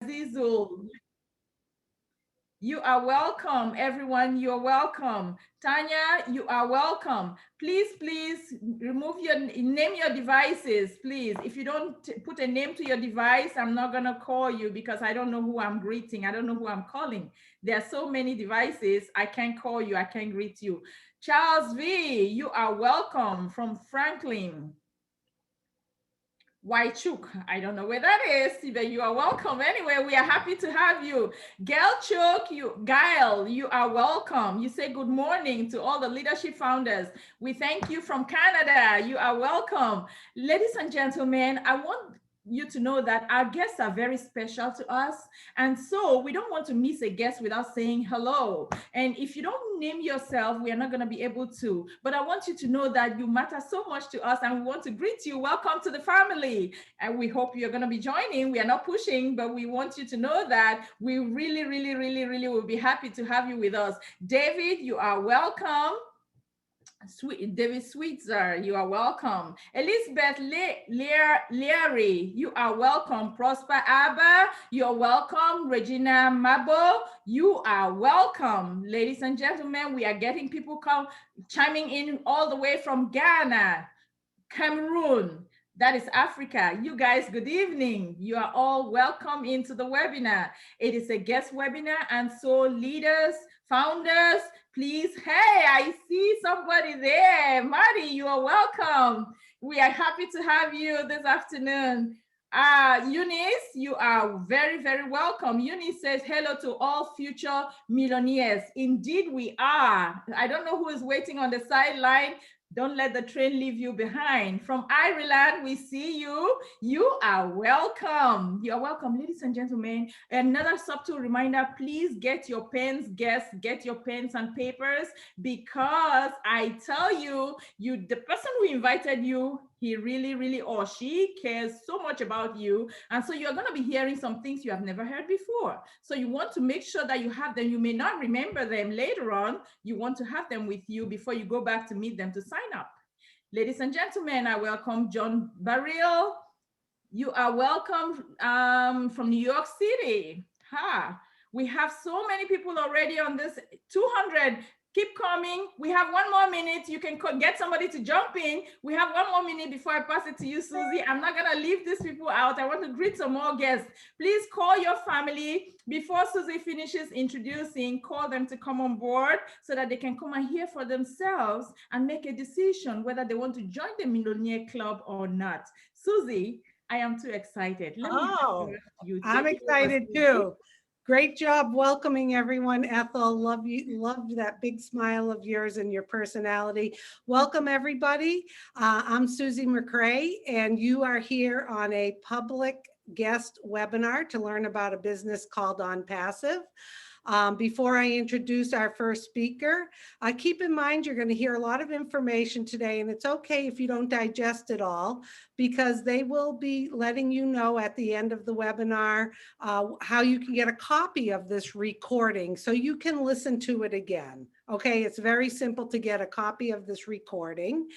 Azizul, you are welcome. Everyone, you're welcome. Tanya, you are welcome. Please remove name your devices, please. If you don't put a name to your device, I'm not gonna call you because I don't know who I'm greeting. I don't know who I'm calling. There are so many devices. I can't call you. I can't greet you. Charles V, you are welcome from Franklin. Waichuk, I don't know where that is, but you are welcome. Anyway, we are happy to have you. Gail Gail, you are welcome. You say good morning to all the leadership founders. We thank you from Canada. You are welcome. Ladies and gentlemen, I want you to know that our guests are very special to us. And so we don't want to miss a guest without saying hello. And if you don't name yourself, we are not going to be able to. But I want you to know that you matter so much to us and we want to greet you. Welcome to the family. And we hope you're going to be joining. We are not pushing, but we want you to know that we really will be happy to have you with us. David, you are welcome. David Sweetser, you are welcome. Elizabeth Leary, you are welcome. Prosper Abba, you're welcome. Regina Mabo, you are welcome. Ladies and gentlemen, we are getting people chiming in all the way from Ghana, Cameroon, that is Africa. You guys, good evening. You are all welcome into the webinar. It is a guest webinar, and so leaders, founders, please, hey, I see somebody there. Marty, you are welcome. We are happy to have you this afternoon. Eunice, you are very welcome. Eunice says hello to all future millionaires. Indeed, we are. I don't know who is waiting on the sideline. Don't let the train leave you behind. From Ireland, we see you. You are welcome. You are welcome, ladies and gentlemen. Another subtle reminder, please get your pens, guests, get your pens and papers, because I tell you, the person who invited you, he really, or she cares so much about you. And so you're going to be hearing some things you have never heard before. So you want to make sure that you have them. You may not remember them later on. You want to have them with you before you go back to meet them to sign up. Ladies and gentlemen, I welcome John Barriel. You are welcome from New York City. We have so many people already on this 200. Keep coming. We have 1 more minute. You can get somebody to jump in. We have 1 more minute before I pass it to you, Susie. I'm not going to leave these people out. I want to greet some more guests. Please call your family. Before Susie finishes introducing, call them to come on board so that they can come and hear for themselves and make a decision whether they want to join the Millionaire Club or not. Susie, I am too excited. I'm excited too. Great job welcoming everyone, Ethel. Loved that big smile of yours and your personality. Welcome everybody. I'm Susie McCrae, and you are here on a public guest webinar to learn about a business called OnPassive. Before I introduce our first speaker, keep in mind you're going to hear a lot of information today, and it's okay if you don't digest it all, because they will be letting you know at the end of the webinar how you can get a copy of this recording so you can listen to it again. Okay, it's very simple to get a copy of this recording.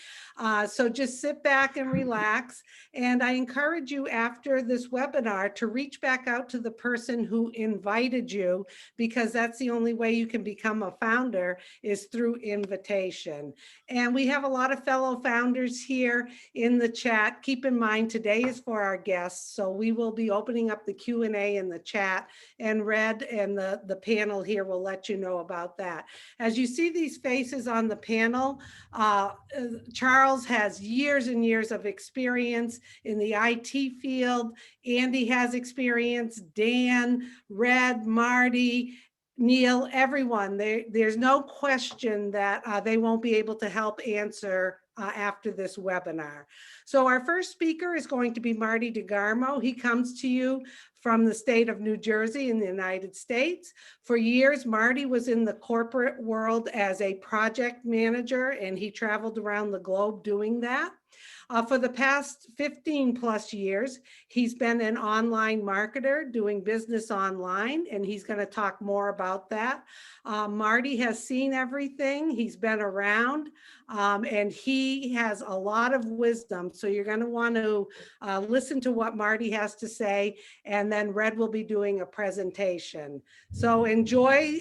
So just sit back and relax. And I encourage you after this webinar to reach back out to the person who invited you, because that's the only way you can become a founder, is through invitation. And we have a lot of fellow founders here in the chat. Keep in mind, today is for our guests. So we will be opening up the Q&A in the chat, and Red and the panel here will let you know about that. As you see these faces on the panel, Charles has years and years of experience in the IT field. Andy has experience, Dan, Red, Marty, Neil, everyone. There's no question that they won't be able to help answer after this webinar. So our first speaker is going to be Marty DeGarmo. He comes to you from the state of New Jersey in the United States. For years, Marty was in the corporate world as a project manager, and he traveled around the globe doing that. For the past 15 plus years, he's been an online marketer doing business online, and he's going to talk more about that. Marty has seen everything. He's been around, and he has a lot of wisdom. So you're going to want to listen to what Marty has to say, and then Red will be doing a presentation. So enjoy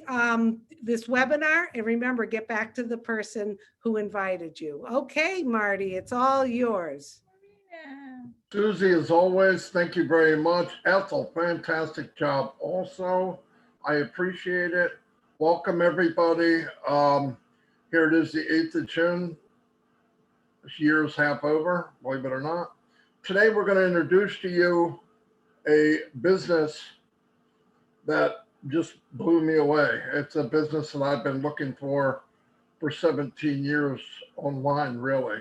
this webinar, and remember, get back to the person who invited you. Okay, Marty, it's all yours. Yeah. Susie, as always, thank you very much. Ethel, fantastic job also. I appreciate it. Welcome, everybody. Here it is, the 8th of June. This year's half over, believe it or not. Today, we're going to introduce to you a business that just blew me away. It's a business that I've been looking for 17 years online, really.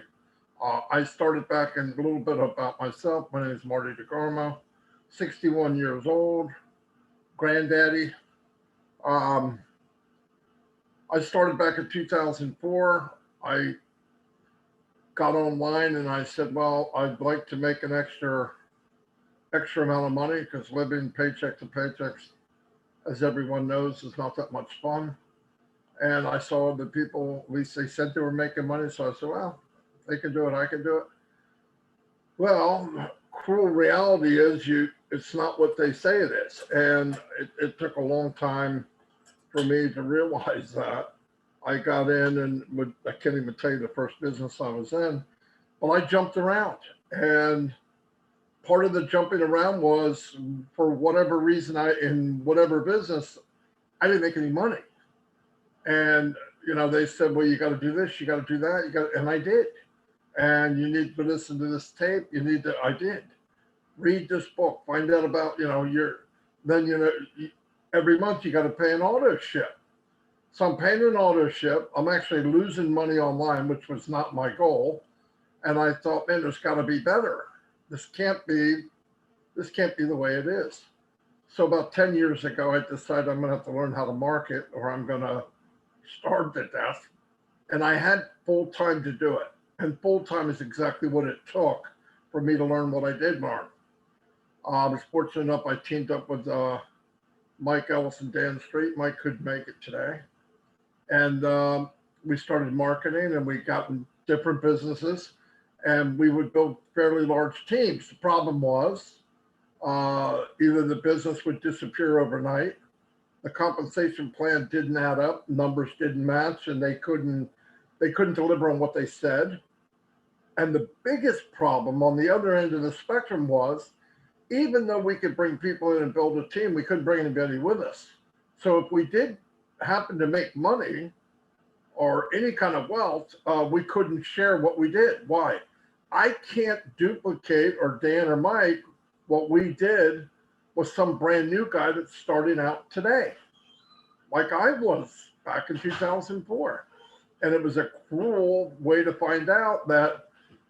I started back in a little bit about myself. My name is Marty DeGarmo, 61 years old, granddaddy. I started back in 2004. I got online and I said, well, I'd like to make an extra amount of money because living paycheck to paychecks, as everyone knows, is not that much fun. And I saw the people, at least they said they were making money. So I said, well, if they can do it, I can do it. Well, cruel reality is it's not what they say it is. And it took a long time for me to realize that. I got in and I can't even tell you the first business I was in, but I jumped around. And part of the jumping around was, for whatever reason, in whatever business, I didn't make any money. And, they said, well, you got to do this, you got to do that, and I did. And you need to listen to this tape. I did. Read this book, find out about, every month you got to pay an auto ship. So I'm paying an auto ship. I'm actually losing money online, which was not my goal. And I thought, man, there's got to be better. This can't be the way it is. So about 10 years ago, I decided I'm going to have to learn how to market or I'm going to starve to death. And I had full time to do it. And full time is exactly what it took for me to learn what I did learn. I was fortunate enough, I teamed up with Mike Ellis and Dan Street. Mike couldn't make it today. And we started marketing and we got in different businesses and we would build fairly large teams. The problem was either the business would disappear overnight, the compensation plan didn't add up, numbers didn't match, and they couldn't deliver on what they said. And the biggest problem on the other end of the spectrum was, even though we could bring people in and build a team, we couldn't bring anybody with us. So if we did happen to make money or any kind of wealth, we couldn't share what we did. Why? I can't duplicate, or Dan or Mike, what we did with some brand new guy that's starting out today, like I was back in 2004. And it was a cruel way to find out that,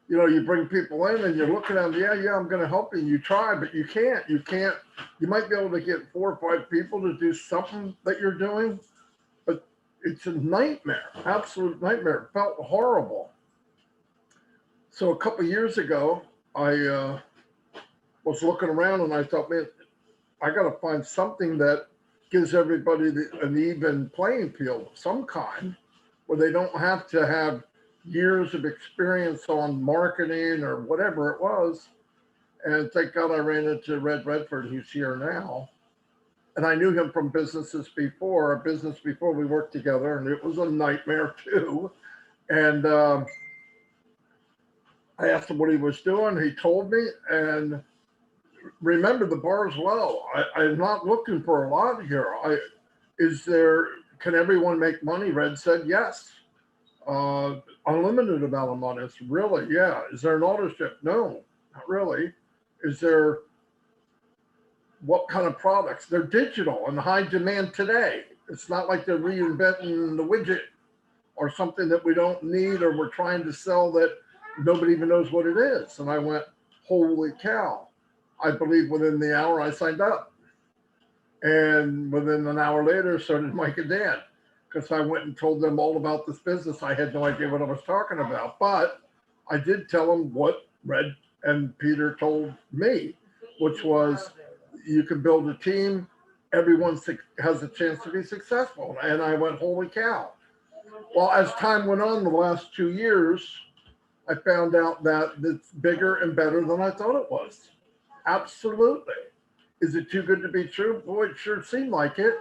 you bring people in and you're looking at them, yeah, I'm going to help you. You try, but you can't. You might be able to get 4 or 5 people to do something that you're doing, but it's a nightmare, absolute nightmare. It felt horrible. So a couple of years ago, I was looking around and I thought, man, I got to find something that gives everybody an even playing field of some kind, where they don't have to have years of experience on marketing or whatever it was. And thank God I ran into Redfern, who's here now. And I knew him from businesses before. A business before we worked together, and it was a nightmare too. And I asked him what he was doing. He told me, and remember, the bar is low. I'm not looking for a lot here. Can everyone make money? Red said yes. Unlimited amount of money. It's really, yeah. Is there an auto ship? No, not really. Is there, what kind of products? They're digital and high demand today. It's not like they're reinventing the widget or something that we don't need or we're trying to sell that nobody even knows what it is. And I went, holy cow. I believe within the hour I signed up. And within an hour later, so did Mike and Dan, because I went and told them all about this business. I had no idea what I was talking about, but I did tell them what Red and Peter told me, which was you can build a team. Everyone has a chance to be successful. And I went, holy cow. Well, as time went on, the last 2 years, I found out that it's bigger and better than I thought it was. Absolutely. Is it too good to be true? Boy, it sure seemed like it.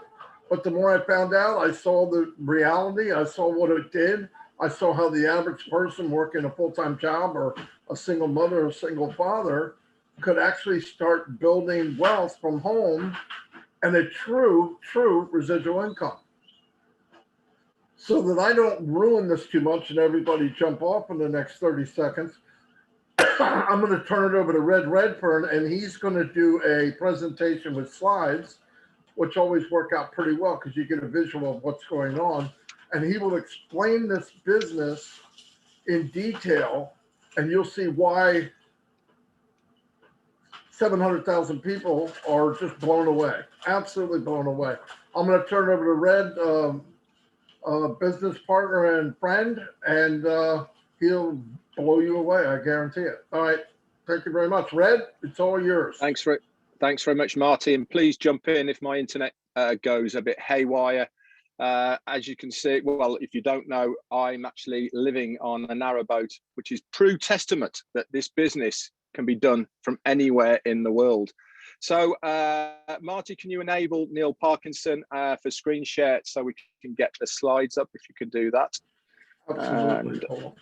But the more I found out, I saw the reality. I saw what it did. I saw how the average person working a full-time job or a single mother or a single father could actually start building wealth from home and a true residual income. So that I don't ruin this too much and everybody jump off in the next 30 seconds, I'm going to turn it over to Redfern, and he's going to do a presentation with slides, which always work out pretty well because you get a visual of what's going on. And he will explain this business in detail, and you'll see why 700,000 people are just blown away, absolutely blown away. I'm going to turn it over to Red, business partner and friend, and he'll blow you away. I guarantee it. All right. Thank you very much. Red, it's all yours. Thanks very much, Marty. And please jump in if my internet goes a bit haywire. As you can see, well, if you don't know, I'm actually living on a narrowboat, which is true testament that this business can be done from anywhere in the world. So, Marty, can you enable Neil Parkinson for screen share so we can get the slides up, if you could do that? Absolutely. And,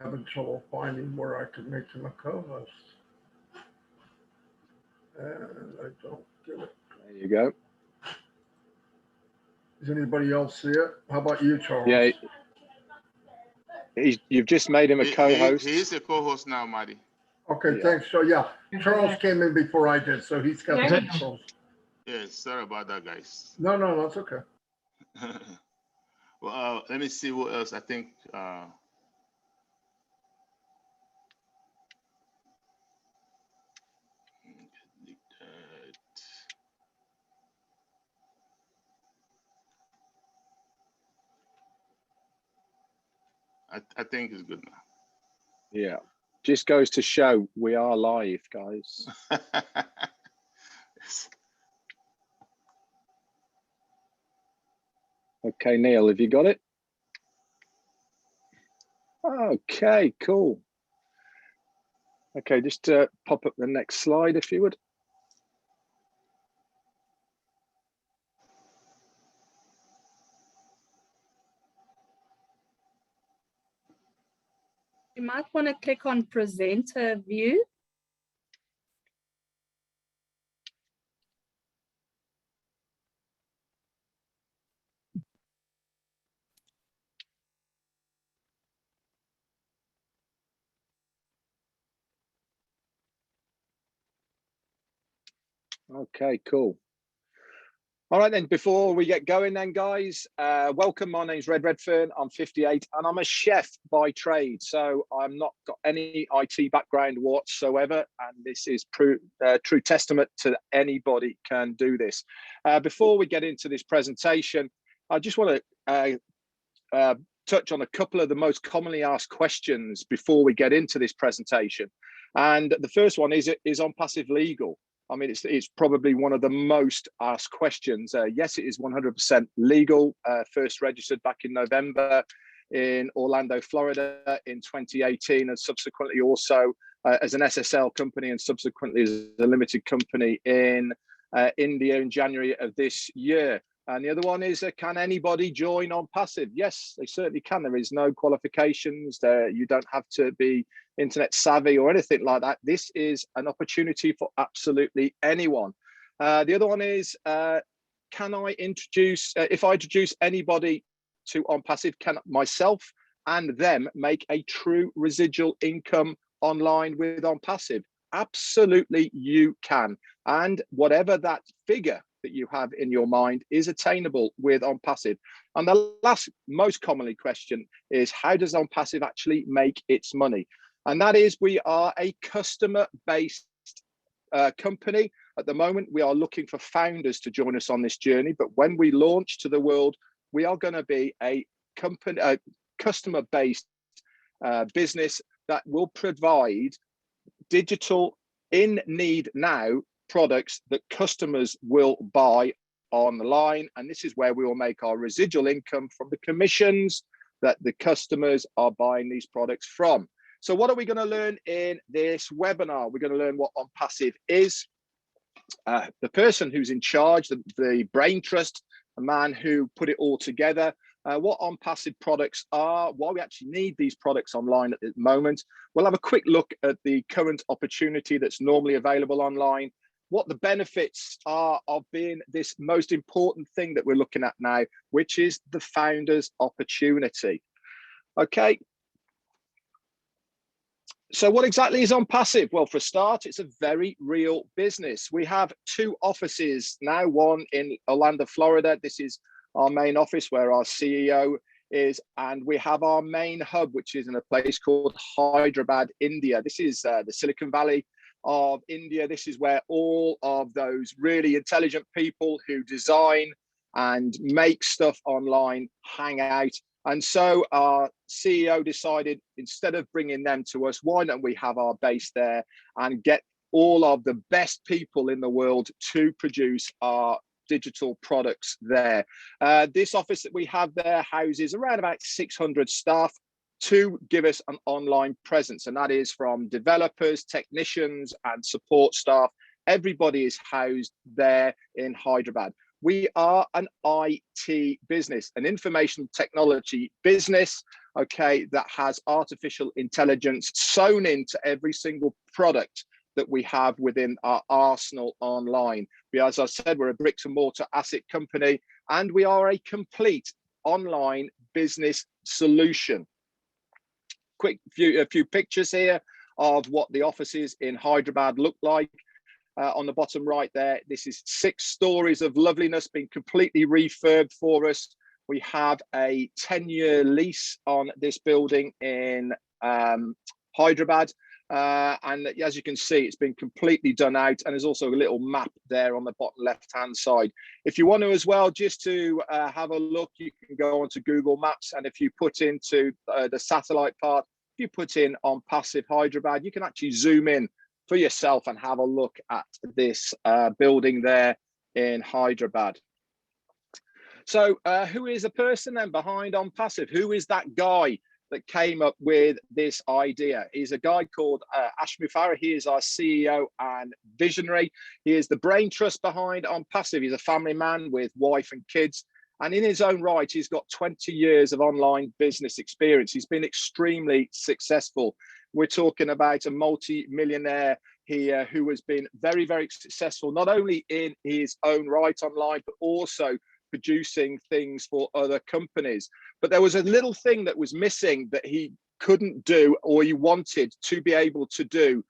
Having trouble finding where I could make him a co-host. And I don't get it. there you go. Does anybody else see it? How about you, Charles? Yeah, you've just made him a co-host. He is a co-host now, Marty. Okay, Yeah. thanks. So yeah, Charles came in before I did, so he's got the controls. Yes, sorry about that, guys. No, that's okay. Well, let me see what else. I think I think it's good now. Yeah, just goes to show we are live, guys. Yes. Okay, Neil, have you got it? Okay, cool. Okay, just pop up the next slide if you would. You might want to click on presenter view. Okay, cool. All right, then, before we get going then, guys, welcome. My name's Redfern. I'm 58 and I'm a chef by trade. So I'm not got any IT background whatsoever. And this is true testament to anybody can do this. Before we get into this presentation, I just want to touch on a couple of the most commonly asked questions before we get into this presentation. And the first one is OnPassive legal? I mean, it's probably one of the most asked questions. Yes, it is 100% legal. First registered back in November in Orlando, Florida in 2018, and subsequently also as an SSL company and subsequently as a limited company in India in January of this year. And the other one is, can anybody join OnPassive? Yes, they certainly can. There is no qualifications there. You don't have to be internet savvy or anything like that. This is an opportunity for absolutely anyone. The other one is, can I introduce, if I introduce anybody to OnPassive, can myself and them make a true residual income online with OnPassive? Absolutely, you can. And whatever that figure that you have in your mind is attainable with OnPassive. And the last most commonly question is, how does OnPassive actually make its money? And that is, we are a customer-based company. At the moment, we are looking for founders to join us on this journey. But when we launch to the world, we are going to be a company, a customer-based business that will provide digital in need now products that customers will buy online. And this is where we will make our residual income from the commissions that the customers are buying these products from. So what are we going to learn in this webinar? We're going to learn what OnPassive is, the person who's in charge, the brain trust, the man who put it all together, what OnPassive products are, why we actually need these products online at the moment. We'll have a quick look at the current opportunity that's normally available online, what the benefits are of being this most important thing that we're looking at now, which is the founder's opportunity. Okay. So what exactly is OnPassive? Well, for a start, it's a very real business. We have 2 offices now, one in Orlando, Florida. This is our main office where our CEO is, and we have our main hub, which is in a place called Hyderabad, India. This is the Silicon Valley of India. This is where all of those really intelligent people who design and make stuff online hang out. And so our CEO decided, instead of bringing them to us, why don't we have our base there and get all of the best people in the world to produce our digital products there. This office that we have there houses around about 600 staff to give us an online presence. And that is from developers, technicians, and support staff. Everybody is housed there in Hyderabad. We are an IT business, an information technology business, okay, that has artificial intelligence sewn into every single product that we have within our arsenal online. As I said, we're a bricks and mortar asset company, and we are a complete online business solution. A few pictures here of what the offices in Hyderabad look like. On the bottom right there, this is 6 stories of loveliness being completely refurbed for us. We have a 10-year lease on this building in Hyderabad. And as you can see, it's been completely done out, and there's also a little map there on the bottom left-hand side. If you want to as well, just to have a look, you can go onto Google Maps, and if you put into the satellite part, if you put in OnPassive Hyderabad, you can actually zoom in for yourself and have a look at this building there in Hyderabad. So who is the person then behind OnPassive? Who is that guy that came up with this idea? He's a guy called Ashmi Farah. He is our CEO and visionary. He is the brain trust behind OnPassive. He's a family man with wife and kids. And in his own right, he's got 20 years of online business experience. He's been extremely successful. We're talking about a multi-millionaire here who has been very, very successful, not only in his own right online, but also producing things for other companies. But there was a little thing that was missing that he couldn't do, or he wanted to be able to do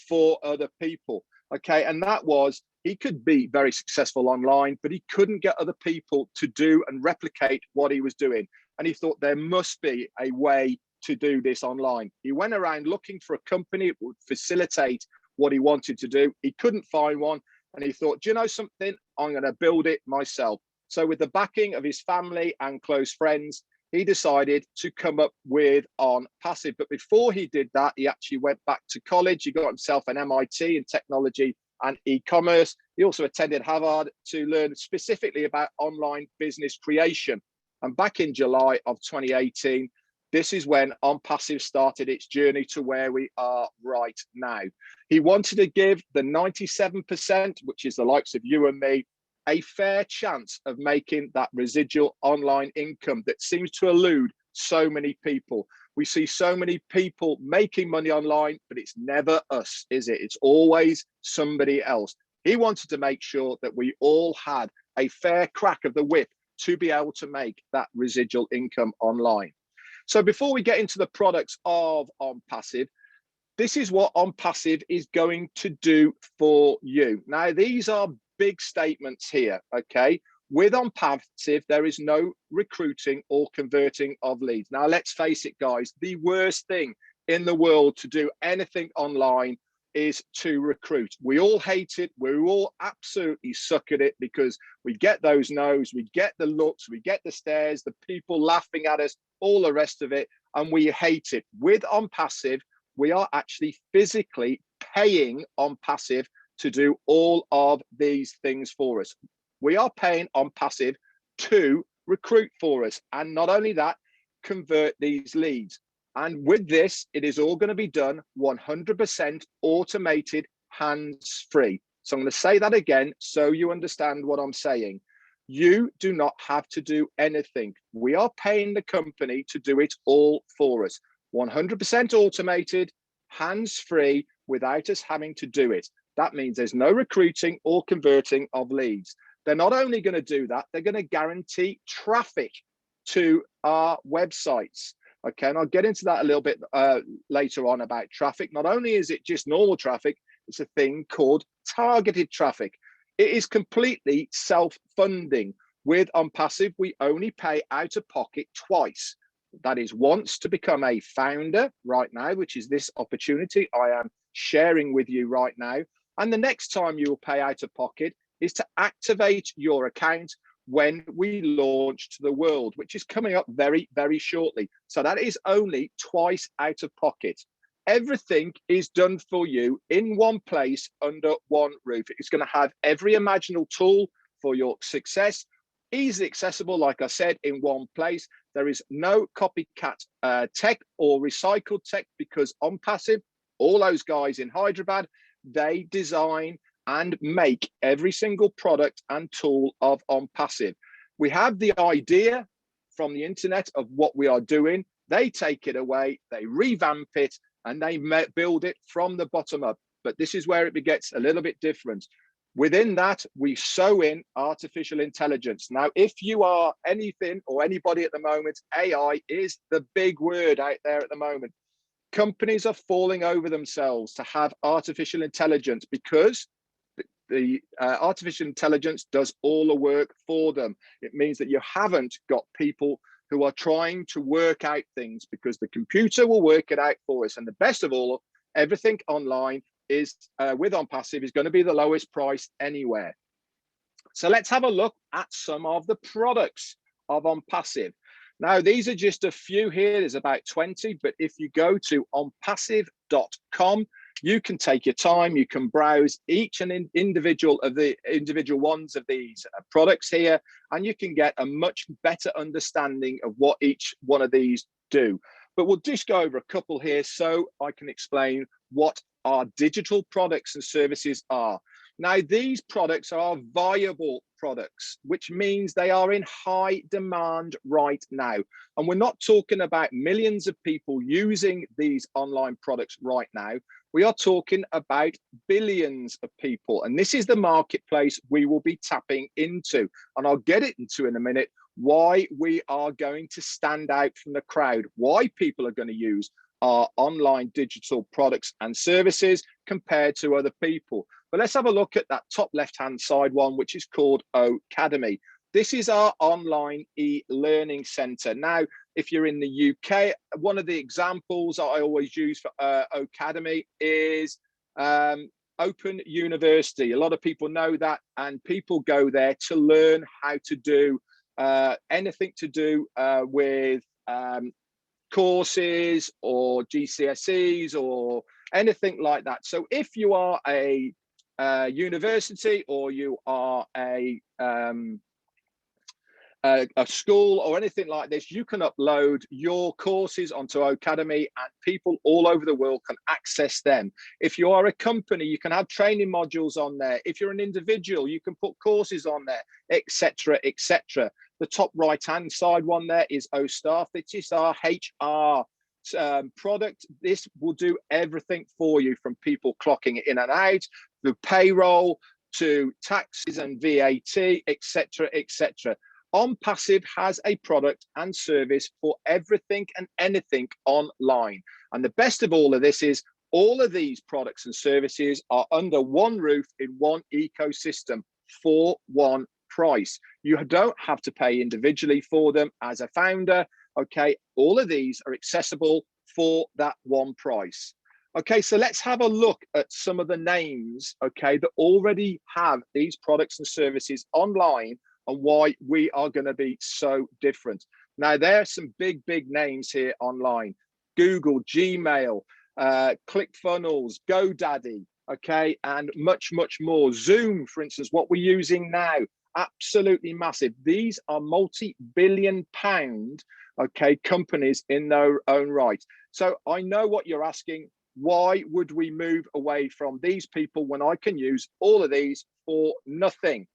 for other people. Okay, and that was, he could be very successful online, but he couldn't get other people to do and replicate what he was doing. And he thought there must be a way to do this online. He went around looking for a company that would facilitate what he wanted to do. He couldn't find one, and he thought, do you know something? I'm going to build it myself. So with the backing of his family and close friends, he decided to come up with OnPassive. But before he did that, he actually went back to college. He got himself an MIT in technology and e-commerce. He also attended Harvard to learn specifically about online business creation. And back in July of 2018, this is when OnPassive started its journey to where we are right now. He wanted to give the 97%, which is the likes of you and me, a fair chance of making that residual online income that seems to elude so many people. We see so many people making money online, but it's never us, is it? It's always somebody else. He wanted to make sure that we all had a fair crack of the whip to be able to make that residual income online. So before we get into the products of OnPassive, this is what OnPassive is going to do for you. Now, these are big statements here, okay? With OnPassive, there is no recruiting or converting of leads. Now, let's face it, guys, the worst thing in the world to do anything online is to recruit. We all hate it. We all absolutely suck at it because we get those no's, we get the looks, we get the stares, the people laughing at us, all the rest of it, and we hate it. With OnPassive, we are actually physically paying OnPassive to do all of these things for us. We are paying OnPassive to recruit for us. And not only that, convert these leads. And with this, it is all going to be done 100% automated, hands-free. So I'm going to say that again so you understand what I'm saying. You do not have to do anything. We are paying the company to do it all for us. 100% automated, hands-free, without us having to do it. That means there's no recruiting or converting of leads. They're not only going to do that, they're going to guarantee traffic to our websites. Okay, and I'll get into that a little bit later on about traffic. Not only is it just normal traffic, it's a thing called targeted traffic. It is completely self-funding. With OnPassive, we only pay out of pocket twice. That is once to become a founder right now, which is this opportunity I am sharing with you right now. And the next time you will pay out of pocket is to activate your account when we launch to the world, which is coming up very, very shortly. So that is only twice out of pocket. Everything is done for you in one place under one roof. It's going to have every imaginable tool for your success, easily accessible, like I said, in one place. There is no copycat tech or recycled tech because OnPassive, all those guys in Hyderabad, they design and make every single product and tool of OnPassive. We have the idea from the internet of what we are doing. They take it away, they revamp it, and they build it from the bottom up. But this is where it gets a little bit different. Within that, we sew in artificial intelligence. Now, if you are anything or anybody at the moment, AI is the big word out there at the moment. Companies are falling over themselves to have artificial intelligence because the artificial intelligence does all the work for them. It means that you haven't got people who are trying to work out things because the computer will work it out for us. And the best of all, everything online is with OnPassive is going to be the lowest price anywhere. So let's have a look at some of the products of OnPassive. Now, these are just a few here. There's about 20, but if you go to onpassive.com, you can take your time, you can browse each and individual ones of these products here, and you can get a much better understanding of what each one of these do. But we'll just go over a couple here so I can explain what our digital products and services are. Now, these products are viable products, which means they are in high demand right now. And we're not talking about millions of people using these online products right now. We are talking about billions of people. And this is the marketplace we will be tapping into. And I'll get into in a minute why we are going to stand out from the crowd, why people are going to use our online digital products and services compared to other people. But let's have a look at that top left-hand side one, which is called Academy. This is our online e-learning center. Now, if you're in the UK, one of the examples I always use for Academy is Open University. A lot of people know that, and people go there to learn how to do anything to do with courses or GCSEs or anything like that. So if you are a university or you are a school or anything like this, you can upload your courses onto Academy and people all over the world can access them. If you are a company, you can have training modules on there. If you're an individual, you can put courses on there, etc., etc. The top right-hand side one there is OStaff. This is our HR product. This will do everything for you, from people clocking in and out, the payroll, to taxes and VAT, etc., etc. OnPassive has a product and service for everything and anything online. And the best of all of this is all of these products and services are under one roof in one ecosystem for one price. You don't have to pay individually for them as a founder. Okay, all of these are accessible for that one price. Okay, so let's have a look at some of the names, okay, that already have these products and services online and why we are going to be so different. Now, there are some big names here online. Google, Gmail, ClickFunnels, GoDaddy, okay, and much more. Zoom, for instance, what we're using now, absolutely massive. These are multi-billion-pound, okay, companies in their own right. So I know what you're asking. Why would we move away from these people when I can use all of these for nothing?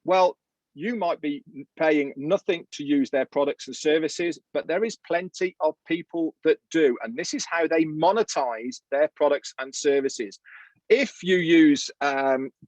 Well, you might be paying nothing to use their products and services, but there is plenty of people that do. And this is how they monetize their products and services. If you use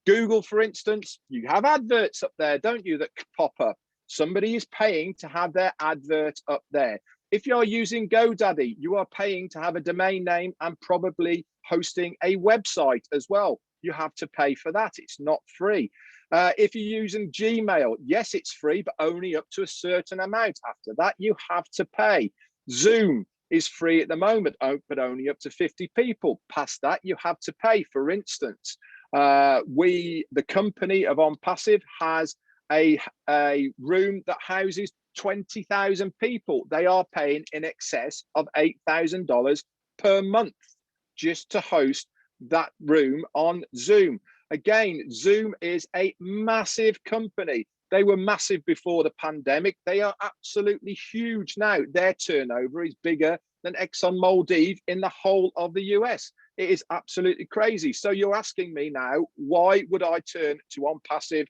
Google, for instance, you have adverts up there, don't you, that pop up? Somebody is paying to have their advert up there. If you're using GoDaddy, you are paying to have a domain name and probably hosting a website as well. You have to pay for that. It's not free. If you're using Gmail, yes, it's free, but only up to a certain amount. After that, you have to pay. Zoom is free at the moment, but only up to 50 people. Past that, you have to pay. For instance, the company of OnPassive has a room that houses 20,000 people. They are paying in excess of $8,000 per month just to host that room on Zoom. Again, Zoom is a massive company. They were massive before the pandemic. They are absolutely huge now. Their turnover is bigger than ExxonMobil in the whole of the US. It is absolutely crazy. So you're asking me now, why would I turn to OnPassive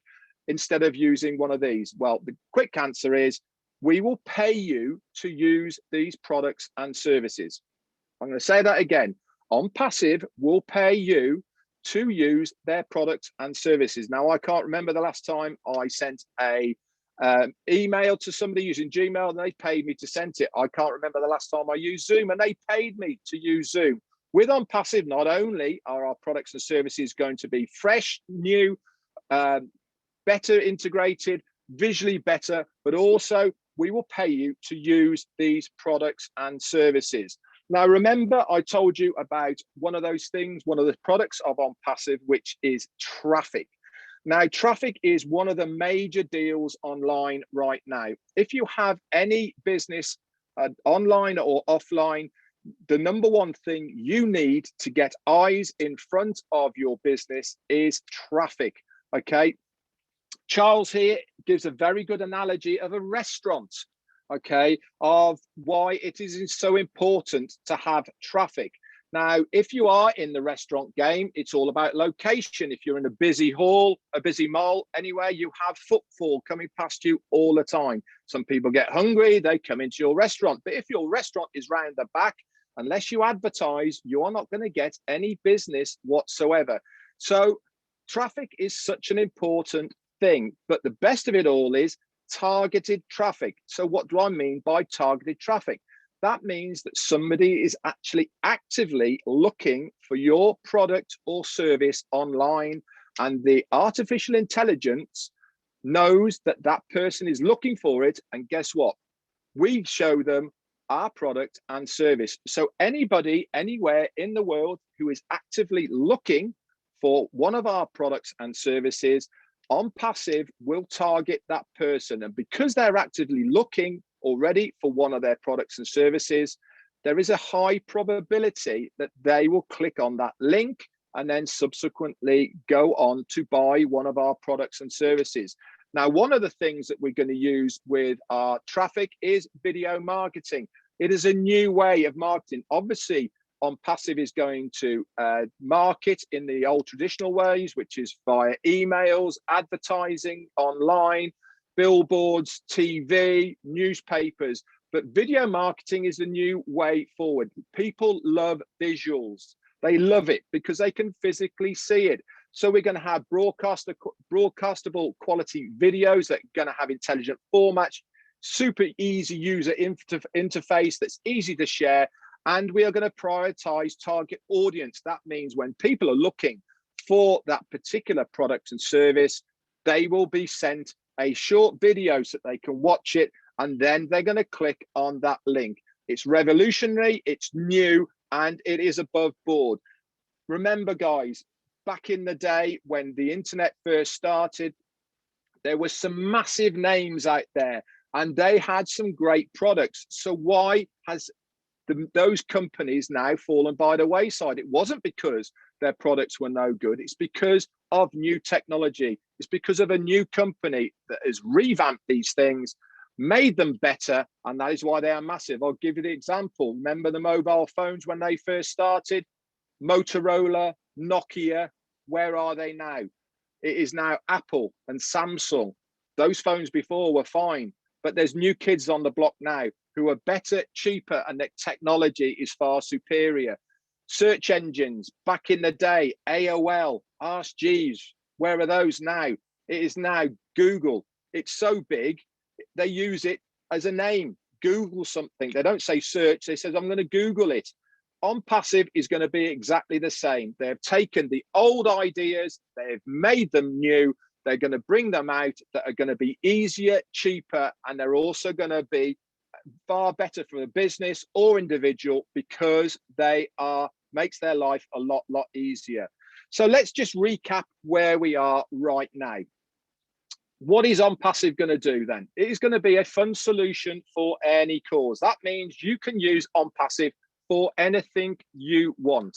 instead of using one of these? Well, the quick answer is we will pay you to use these products and services. I'm going to say that again. OnPassive will pay you to use their products and services. Now, I can't remember the last time I sent a email to somebody using Gmail and they paid me to send it. I can't remember the last time I used Zoom and they paid me to use Zoom. With OnPassive, not only are our products and services going to be fresh, new, better integrated, visually better, but also we will pay you to use these products and services. Now, remember, I told you about one of those things, one of the products of OnPassive, which is traffic. Now, traffic is one of the major deals online right now. If you have any business online or offline, the number one thing you need to get eyes in front of your business is traffic, okay? Charles here gives a very good analogy of a restaurant, okay, of why it is so important to have traffic. Now, if you are in the restaurant game, it's all about location. If you're in a busy hall, a busy mall, anywhere, you have footfall coming past you all the time. Some people get hungry, they come into your restaurant. But if your restaurant is round the back, unless you advertise, you are not going to get any business whatsoever. So traffic is such an important thing. But the best of it all is targeted traffic. So what do I mean by targeted traffic? That means that somebody is actually actively looking for your product or service online, and the artificial intelligence knows that that person is looking for it. And guess what? We show them our product and service. So anybody, anywhere in the world who is actively looking for one of our products and services, OnPassive will target that person. And because they're actively looking already for one of their products and services, there is a high probability that they will click on that link and then subsequently go on to buy one of our products and services. Now, one of the things that we're going to use with our traffic is video marketing. It is a new way of marketing. Obviously, OnPassive is going to market in the old traditional ways, which is via emails, advertising, online, billboards, TV, newspapers. But video marketing is the new way forward. People love visuals. They love it because they can physically see it. So we're going to have broadcastable quality videos that are going to have intelligent formats, super easy user interface that's easy to share. And we are going to prioritize target audience. That means when people are looking for that particular product and service, they will be sent a short video so that they can watch it, and then they're going to click on that link. It's revolutionary, it's new, and it is above board. Remember, guys, back in the day when the internet first started, there were some massive names out there and they had some great products. So why has those companies now fallen by the wayside? It wasn't because their products were no good. It's because of new technology. It's because of a new company that has revamped these things, made them better, and that is why they are massive. I'll give you the example. Remember the mobile phones when they first started? Motorola, Nokia, where are they now? It is now Apple and Samsung. Those phones before were fine, but there's new kids on the block now who are better, cheaper, and the technology is far superior. Search engines, back in the day, AOL, Ask Jeeves, where are those now? It is now Google. It's so big, they use it as a name. Google something. They don't say search, they say, I'm going to Google it. OnPassive is going to be exactly the same. They've taken the old ideas, they've made them new, they're going to bring them out that are going to be easier, cheaper, and they're also going to be far better for a business or individual because they makes their life a lot easier. So let's just recap where we are right now. What is OnPassive going to do then? It is going to be a fun solution for any cause. That means you can use OnPassive for anything you want.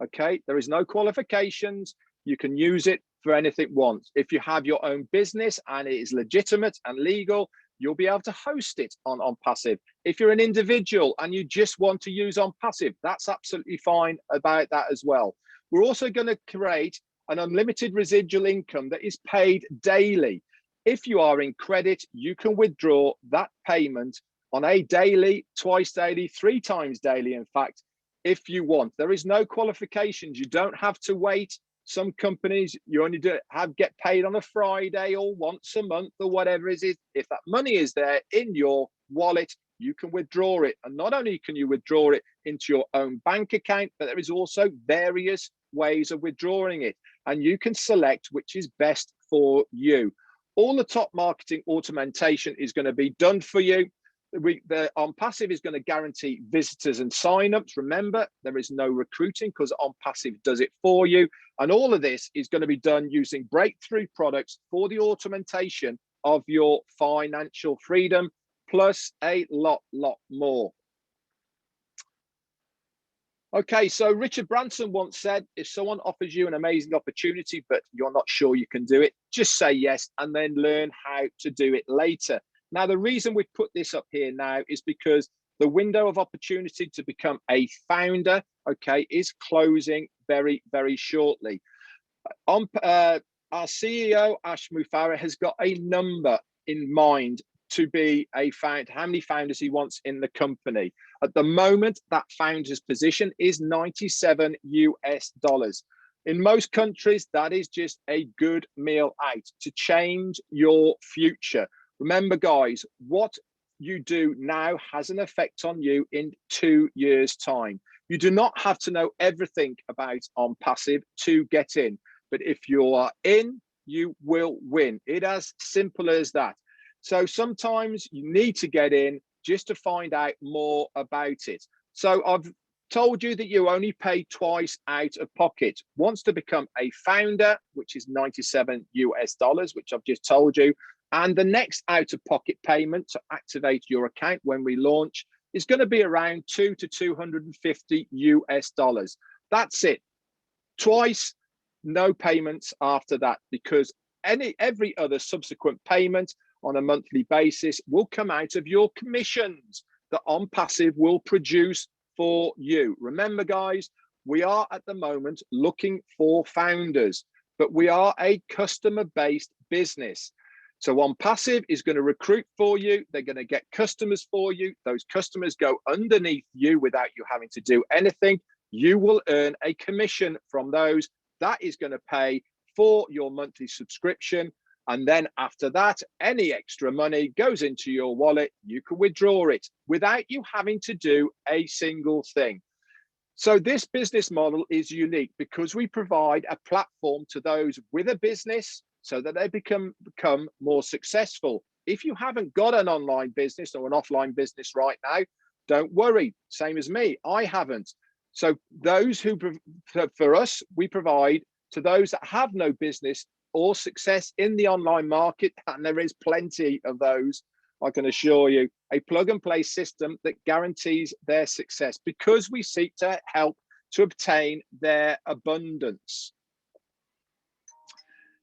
Okay, there is no qualifications. You can use it for anything you want. If you have your own business and it is legitimate and legal, you'll be able to host it on OnPassive. If you're an individual and you just want to use OnPassive, that's absolutely fine about that as well. We're also going to create an unlimited residual income that is paid daily. If you are in credit, you can withdraw that payment on a daily, twice daily, 3 times daily, in fact, if you want. There is no qualifications. You don't have to wait. Some companies, you only get paid on a Friday or once a month or whatever it is. If that money is there in your wallet, you can withdraw it. And not only can you withdraw it into your own bank account, but there is also various ways of withdrawing it. And you can select which is best for you. All the top marketing automation is going to be done for you. OnPassive is going to guarantee visitors and signups. Remember, there is no recruiting because OnPassive does it for you. And all of this is going to be done using breakthrough products for the automation of your financial freedom, plus a lot more. Okay, so Richard Branson once said, if someone offers you an amazing opportunity, but you're not sure you can do it, just say yes and then learn how to do it later. Now, the reason we've put this up here now is because the window of opportunity to become a founder, okay, is closing very shortly. Our CEO, Ash Mufareh, has got a number in mind to be a founder, how many founders he wants in the company. At the moment, that founder's position is $97 US. In most countries, that is just a good meal out to change your future. Remember, guys, what you do now has an effect on you in 2 years' time. You do not have to know everything about OnPassive to get in, but if you are in, you will win. It's as simple as that. So sometimes you need to get in just to find out more about it. So I've told you that you only pay twice out of pocket. Once to become a founder, which is $97 US, which I've just told you. And the next out-of-pocket payment to activate your account when we launch is going to be around $200 to $250 US. That's it. Twice, no payments after that, because every other subsequent payment on a monthly basis will come out of your commissions that OnPassive will produce for you. Remember, guys, we are at the moment looking for founders, but we are a customer-based business. So OnPassive is going to recruit for you. They're going to get customers for you. Those customers go underneath you without you having to do anything. You will earn a commission from those. That is going to pay for your monthly subscription. And then after that, any extra money goes into your wallet. You can withdraw it without you having to do a single thing. So this business model is unique because we provide a platform to those with a business so that they become more successful. If you haven't got an online business or an offline business right now, don't worry. Same as me, I haven't. So those who, for us, we provide to those that have no business or success in the online market, and there is plenty of those, I can assure you, a plug and play system that guarantees their success because we seek to help to obtain their abundance.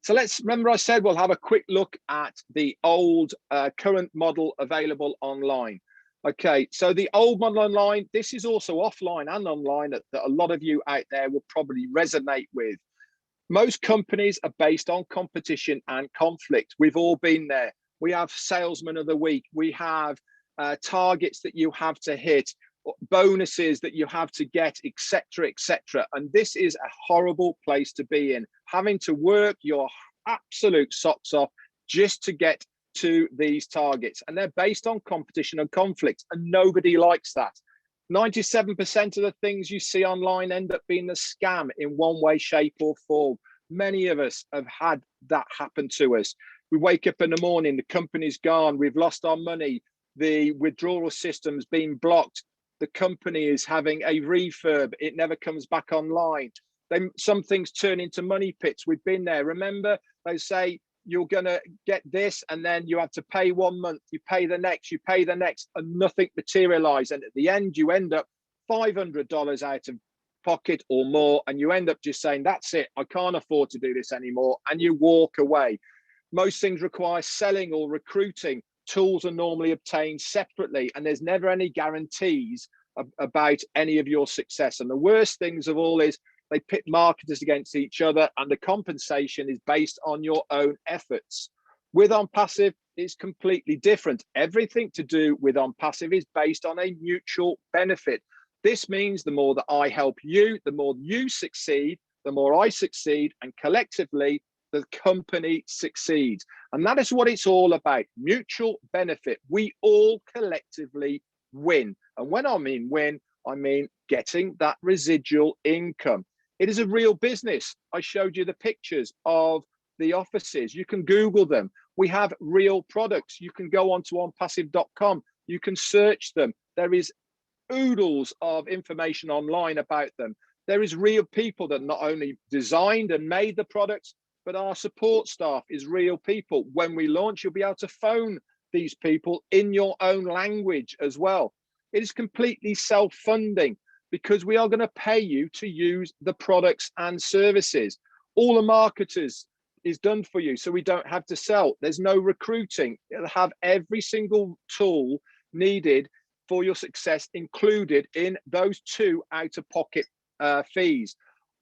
So let's remember I said we'll have a quick look at the old current model available online. Okay, so the old model online, this is also offline and online that a lot of you out there will probably resonate with. Most companies are based on competition and conflict. We've all been there. We have salesman of the week. We have targets that you have to hit, bonuses that you have to get, etc., etc. And this is a horrible place to be in, having to work your absolute socks off just to get to these targets. And they're based on competition and conflict, and nobody likes that. 97% of the things you see online end up being a scam in one way, shape, or form. Many of us have had that happen to us. We wake up in the morning, the company's gone, we've lost our money, the withdrawal system's been blocked, the company is having a refurb, it never comes back online. Then some things turn into money pits. We've been there. Remember, they say you're going to get this, and then you have to pay 1 month, you pay the next, you pay the next, and nothing materialized. And at the end, you end up $500 out of pocket or more, and you end up just saying, that's it, I can't afford to do this anymore, and you walk away. Most things require selling or recruiting. Tools are normally obtained separately, and there's never any guarantees about any of your success. And the worst things of all is they pit marketers against each other, and the compensation is based on your own efforts. With OnPassive, it's completely different. Everything to do with OnPassive is based on a mutual benefit. This means the more that I help you, the more you succeed, the more I succeed, and collectively, the company succeeds. And that is what it's all about, mutual benefit. We all collectively win. And when I mean win, I mean getting that residual income. It is a real business. I showed you the pictures of the offices. You can Google them. We have real products. You can go onto onpassive.com. You can search them. There is oodles of information online about them. There is real people that not only designed and made the products, but our support staff is real people. When we launch, you'll be able to phone these people in your own language as well. It is completely self-funding because we are going to pay you to use the products and services. All the marketers is done for you, so we don't have to sell. There's no recruiting. It'll have every single tool needed for your success included in those 2 out-of-pocket fees.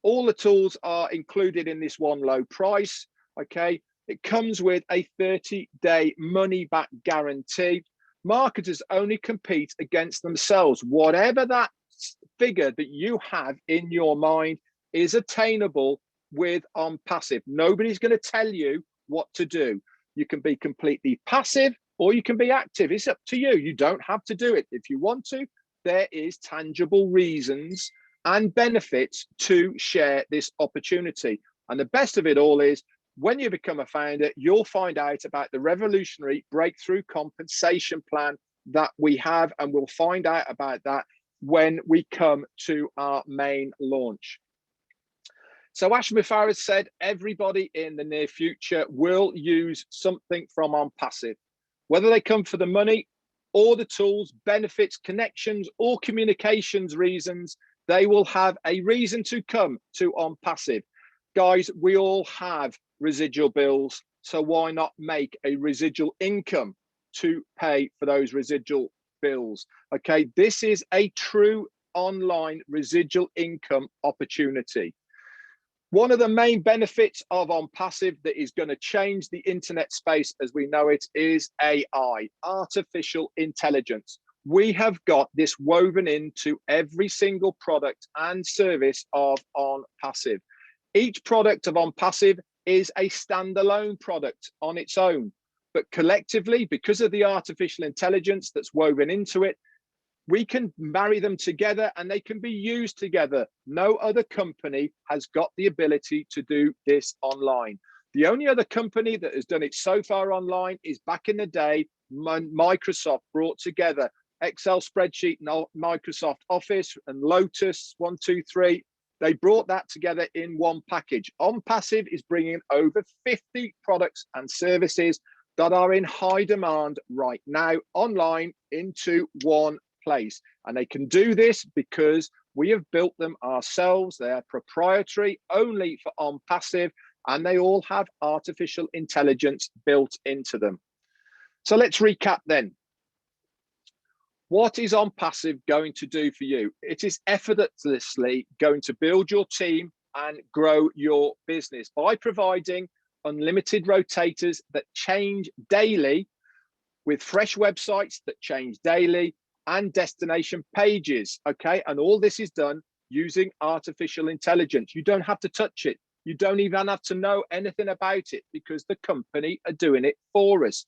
All the tools are included in this one low price, okay? It comes with a 30-day money-back guarantee. Marketers only compete against themselves. Whatever that figure that you have in your mind is attainable with OnPassive. Nobody's going to tell you what to do. You can be completely passive or you can be active. It's up to you. You don't have to do it. If you want to, there is tangible reasons and benefits to share this opportunity. And the best of it all is when you become a founder, you'll find out about the revolutionary breakthrough compensation plan that we have, and we'll find out about that when we come to our main launch. So Ash Mufareh said everybody in the near future will use something from OnPassive, whether they come for the money or the tools, benefits, connections, or communications reasons. They will have a reason to come to OnPassive. Guys, we all have residual bills, so why not make a residual income to pay for those residual bills? Okay, this is a true online residual income opportunity. One of the main benefits of OnPassive that is going to change the internet space as we know it is AI, artificial intelligence. We have got this woven into every single product and service of OnPassive. Each product of OnPassive is a standalone product on its own. But collectively, because of the artificial intelligence that's woven into it, we can marry them together and they can be used together. No other company has got the ability to do this online. The only other company that has done it so far online is back in the day, Microsoft brought together Excel spreadsheet, Microsoft Office and Lotus 123. They brought that together in one package. OnPassive is bringing over 50 products and services that are in high demand right now online into one place. And they can do this because we have built them ourselves. They are proprietary only for OnPassive, and they all have artificial intelligence built into them. So let's recap then. What is OnPassive going to do for you? It is effortlessly going to build your team and grow your business by providing unlimited rotators that change daily, with fresh websites that change daily, and destination pages, okay? And all this is done using artificial intelligence. You don't have to touch it. You don't even have to know anything about it because the company are doing it for us.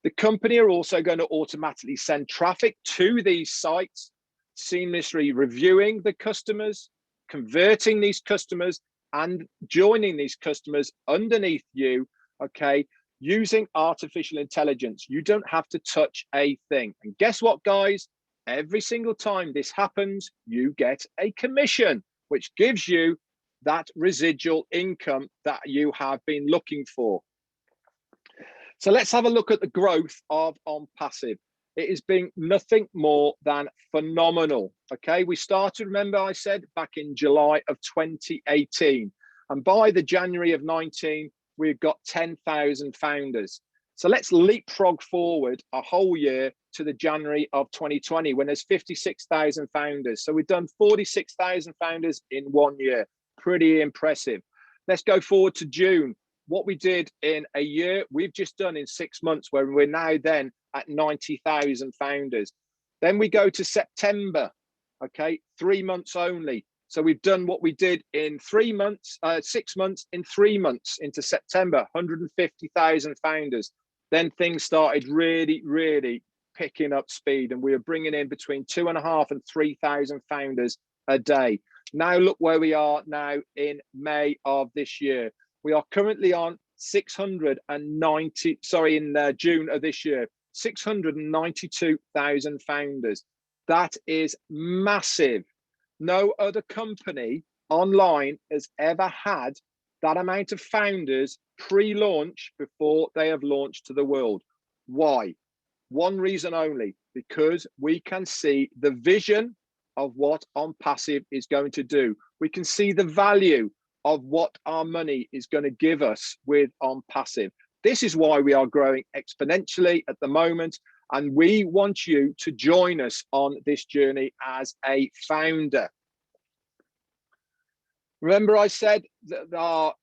The company are also going to automatically send traffic to these sites, seamlessly reviewing the customers, converting these customers, and joining these customers underneath you, okay, using artificial intelligence. You don't have to touch a thing. And guess what, guys? Every single time this happens, you get a commission, which gives you that residual income that you have been looking for. So let's have a look at the growth of OnPassive. It has been nothing more than phenomenal. Okay, we started, remember I said, back in July of 2018. And by the January of 19, we've got 10,000 founders. So let's leapfrog forward a whole year to the January of 2020 when there's 56,000 founders. So we've done 46,000 founders in 1 year. Pretty impressive. Let's go forward to June. What we did in a year, we've just done in 6 months, where we're now then at 90,000 founders. Then we go to September, okay, 3 months only. So we've done what we did in 3 months, 6 months, in 3 months into September, 150,000 founders. Then things started really, really picking up speed, and we were bringing in between 2,500 and 3,000 founders a day. Now look where we are now in May of this year. We are currently on 690, sorry, in June of this year, 692,000 founders. That is massive. No other company online has ever had that amount of founders pre-launch before they have launched to the world. Why? One reason only, because we can see the vision of what OnPassive is going to do. We can see the value of what our money is going to give us with OnPassive. This is why we are growing exponentially at the moment, and we want you to join us on this journey as a founder. Remember I said that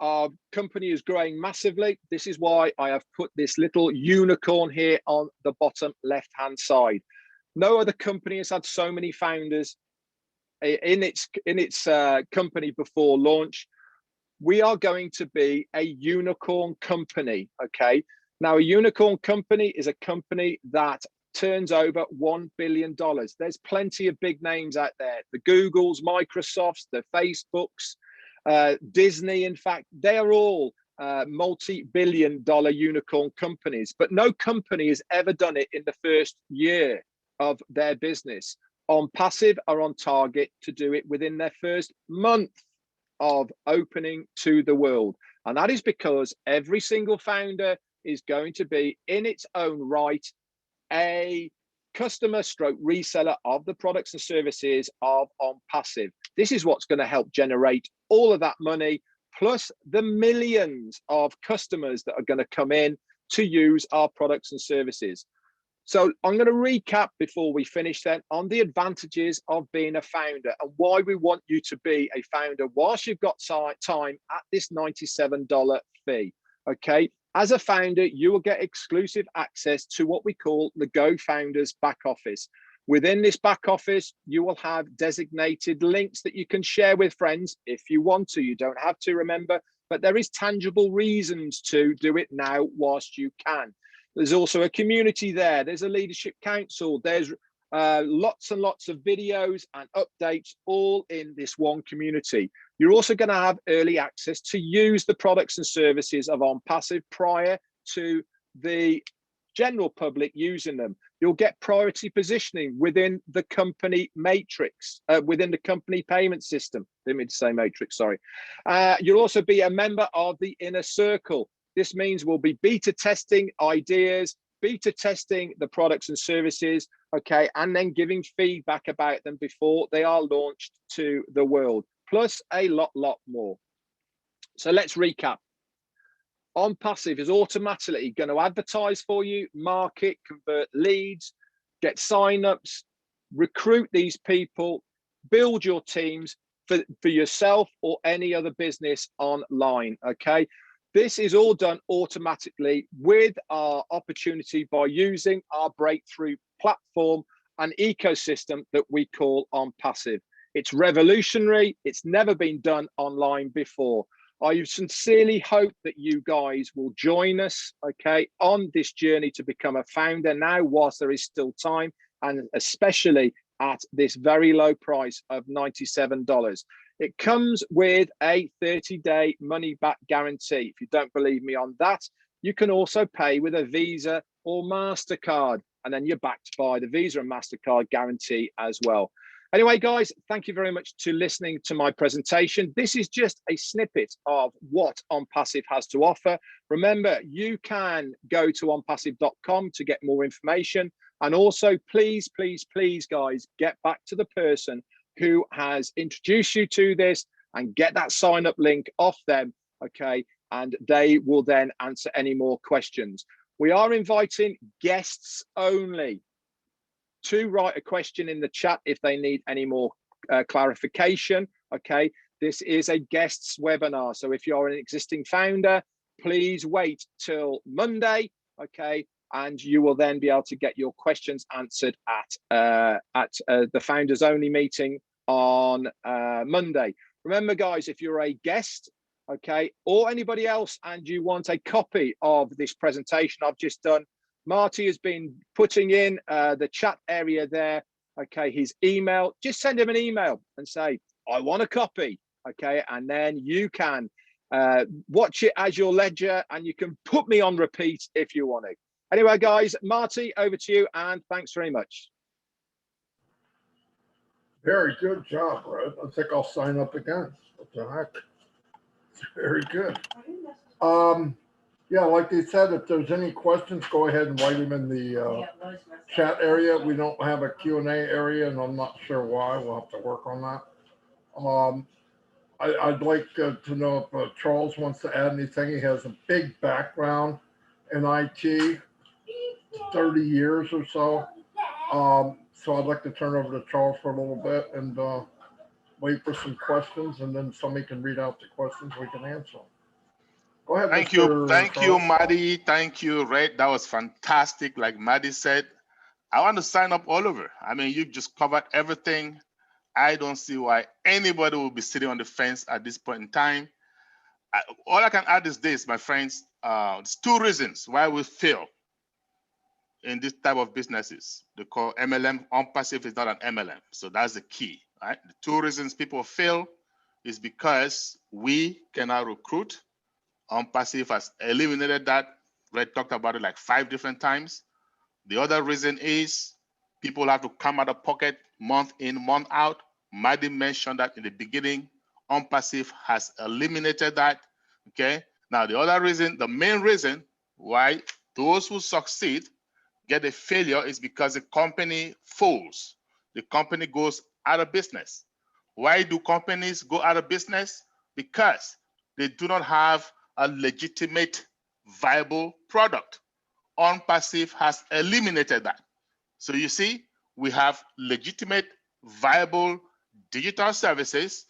our company is growing massively. This is why I have put this little unicorn here on the bottom left-hand side. No other company has had so many founders in its company before launch. We are going to be a unicorn company, okay? Now, a unicorn company is a company that turns over $1 billion. There's plenty of big names out there. The Googles, Microsofts, the Facebooks, Disney, in fact, they are all multi-billion-dollar unicorn companies, but no company has ever done it in the first year of their business. OnPassive are on target to do it within their first month of opening to the world. And that is because every single founder is going to be in its own right a customer stroke reseller of the products and services of OnPassive. This is what's going to help generate all of that money, plus the millions of customers that are going to come in to use our products and services. So I'm going to recap before we finish then on the advantages of being a founder and why we want you to be a founder whilst you've got time at this $97 fee. Okay. As a founder, you will get exclusive access to what we call the Go Founders back office. Within this back office, you will have designated links that you can share with friends if you want to. You don't have to, remember, but there is tangible reasons to do it now whilst you can. There's also a community there. There's a leadership council. There's lots and lots of videos and updates all in this one community. You're also going to have early access to use the products and services of OnPassive prior to the general public using them. You'll get priority positioning within the company matrix, within the company payment system. Didn't mean to say matrix, sorry. You'll also be a member of the inner circle. This means we'll be beta testing ideas, beta testing the products and services, okay, and then giving feedback about them before they are launched to the world, plus a lot more. So let's recap. OnPassive is automatically going to advertise for you, market, convert leads, get signups, recruit these people, build your teams for yourself or any other business online, okay? This is all done automatically with our opportunity by using our breakthrough platform and ecosystem that we call OnPassive. It's revolutionary. It's never been done online before. I sincerely hope that you guys will join us, okay, on this journey to become a founder now whilst there is still time, and especially at this very low price of $97. It comes with a 30-day money-back guarantee. If you don't believe me on that, you can also pay with a Visa or MasterCard, and then you're backed by the Visa and MasterCard guarantee as well. Anyway, guys, thank you very much to listening to my presentation. This is just a snippet of what OnPassive has to offer. Remember, you can go to onpassive.com to get more information. And also, please, please, please, guys, get back to the person who has introduced you to this and get that sign up link off them, okay? And they will then answer any more questions. We are inviting guests only to write a question in the chat if they need any more clarification, okay? This is a guests webinar. So if you're an existing founder, please wait till Monday, okay? And you will then be able to get your questions answered at the founders only meeting on Monday. Remember, guys, if you're a guest, okay, or anybody else, and you want a copy of this presentation I've just done, Marty has been putting in the chat area there, okay, his email. Just send him an email and say, I want a copy, okay, and then you can watch it as your leisure, and you can put me on repeat if you want to. Anyway, guys, Marty, over to you, and thanks very much. Very good job, Red. I think I'll sign up again. What the heck? Very good. Yeah, like they said, if there's any questions, go ahead and write them in the chat area. We don't have a Q&A area, and I'm not sure why. We'll have to work on that. I'd like to know if Charles wants to add anything. He has a big background in IT, 30 years or so. So I'd like to turn over to Charles for a little bit and wait for some questions, and then somebody can read out the questions, we can answer them. Go ahead. Thank Mr. you, Marty. Thank you, Red. That was fantastic. Like Marty said, I want to sign up all over. I mean, you just covered everything. I don't see why anybody will be sitting on the fence at this point in time. All I can add is this, my friends. There's two reasons why we fail in this type of businesses. They call MLM. OnPassive is not an MLM. So that's the key, right? The two reasons people fail is because we cannot recruit. OnPassive has eliminated that. Red talked about it like 5 different times. The other reason is people have to come out of pocket month in, month out. Marty mentioned that in the beginning. OnPassive has eliminated that, okay? Now, the other reason, the main reason why those who succeed get a failure is because the company folds. The company goes out of business. Why do companies go out of business? Because they do not have a legitimate, viable product. OnPassive has eliminated that. So you see, we have legitimate, viable digital services.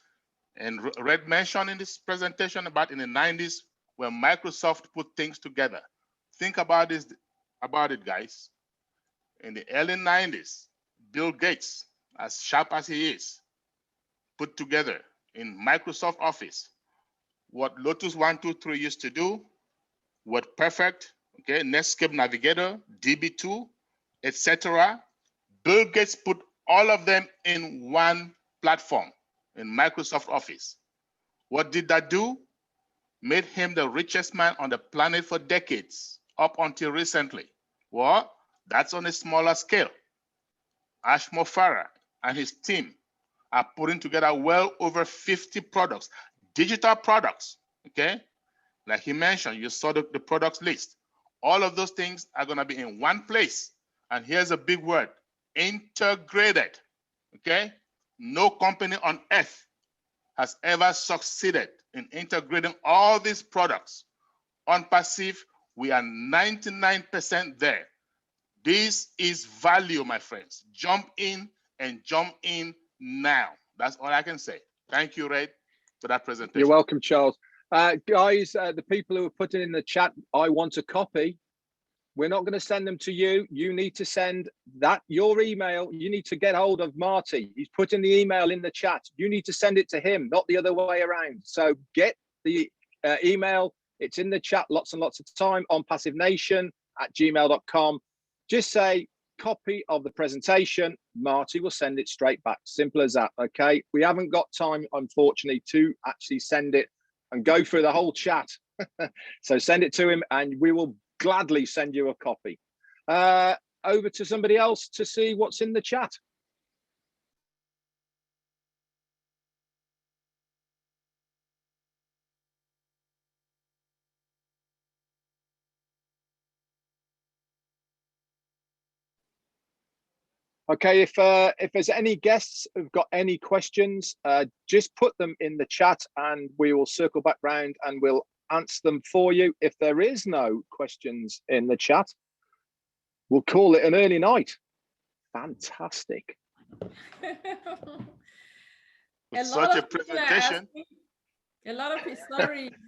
And Red mentioned in this presentation about in the 90s when Microsoft put things together. Think about this, about it, guys. In the early 90s, Bill Gates, as sharp as he is, put together in Microsoft Office what Lotus 123 used to do, what Perfect, okay, Netscape Navigator, DB2, etc. Bill Gates put all of them in one platform in Microsoft Office. What did that do? Made him the richest man on the planet for decades, up until recently. Well, that's on a smaller scale. Ashmo Farah and his team are putting together well over 50 products, digital products, okay? Like he mentioned, you saw the products list. All of those things are gonna be in one place. And here's a big word, integrated, okay? No company on earth has ever succeeded in integrating all these products. OnPassive, we are 99% there. This is value, my friends. Jump in and jump in now. That's all I can say. Thank you, Red, for that presentation. You're welcome, Charles. Guys, the people who are putting in the chat, I want a copy. We're not going to send them to you. You need to send your email. You need to get hold of Marty. He's putting the email in the chat. You need to send it to him, not the other way around. So get the email. It's in the chat lots and lots of time on passivenation@gmail.com. Just say copy of the presentation. Marty will send it straight back. Simple as that. Okay. We haven't got time, unfortunately, to actually send it and go through the whole chat. So send it to him and we will gladly send you a copy. Over to somebody else to see what's in the chat. Okay, if there's any guests who've got any questions, just put them in the chat and we will circle back round and we'll answer them for you. If there is no questions in the chat, we'll call it an early night. Fantastic. Such a presentation. A lot of people,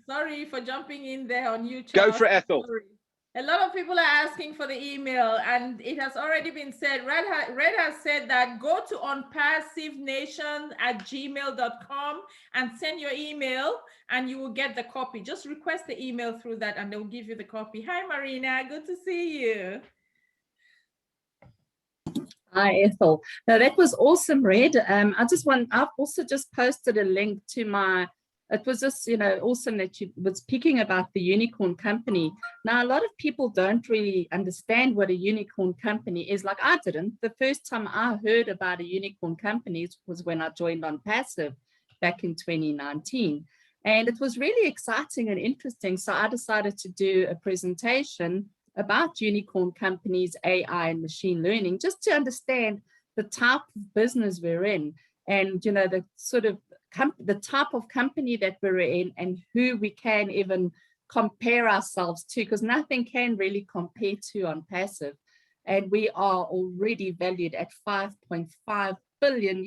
sorry for jumping in there on you, Go Charles. for it, Ethel. Sorry. A lot of people are asking for the email, and it has already been said. Red has said that go to onpassivenation@gmail.com and send your email, and you will get the copy. Just request the email through that, and they'll give you the copy. Hi, Marina. Good to see you. Hi, Ethel. No, that was awesome, Red. I've also just posted a link to it was just, awesome that you was speaking about the unicorn company. Now, a lot of people don't really understand what a unicorn company is. Like I didn't. The first time I heard about a unicorn company was when I joined OnPassive back in 2019. And it was really exciting and interesting. So I decided to do a presentation about unicorn companies, AI and machine learning, just to understand the type of business we're in and, the sort of the type of company that we're in and who we can even compare ourselves to, because nothing can really compare to OnPassive. And we are already valued at $5.5 billion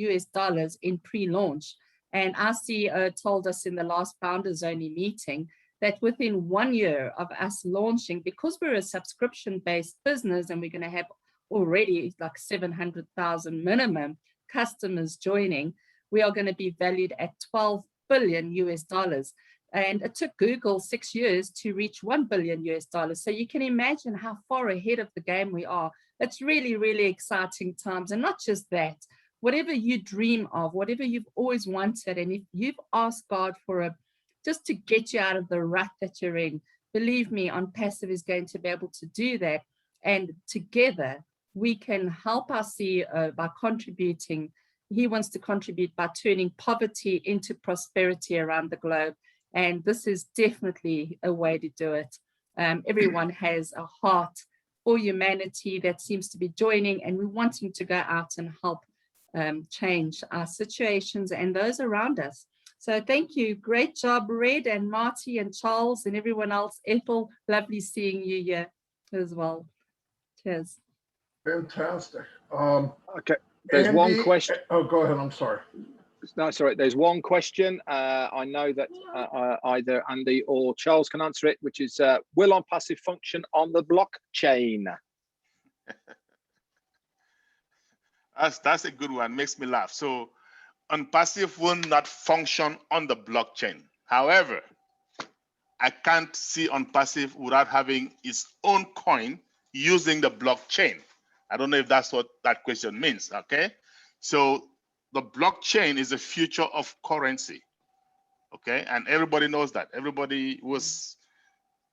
in pre-launch. And our CEO told us in the last founders only meeting that within 1 year of us launching, because we're a subscription-based business and we're going to have already like 700,000 minimum customers joining, we are going to be valued at $12 billion. And it took Google 6 years to reach $1 billion. So you can imagine how far ahead of the game we are. It's really, really exciting times. And not just that, whatever you dream of, whatever you've always wanted, and if you've asked God for just to get you out of the rut that you're in, believe me, OnPassive is going to be able to do that. And together we can help our CEO by contributing. He wants to contribute by turning poverty into prosperity around the globe. And this is definitely a way to do it. Everyone has a heart for humanity that seems to be joining, and we're wanting to go out and help change our situations and those around us. So thank you. Great job, Red and Marty and Charles and everyone else. Ethel, lovely seeing you here as well. Cheers. Fantastic. Okay. There's Andy, one question. Oh, go ahead. I'm sorry. No, sorry. There's one question. I know that either Andy or Charles can answer it, which is, will OnPassive function on the blockchain? That's a good one. Makes me laugh. So OnPassive will not function on the blockchain. However, I can't see OnPassive without having its own coin using the blockchain. I don't know if that's what that question means. Okay. So the blockchain is the future of currency. Okay. And everybody knows that. Everybody was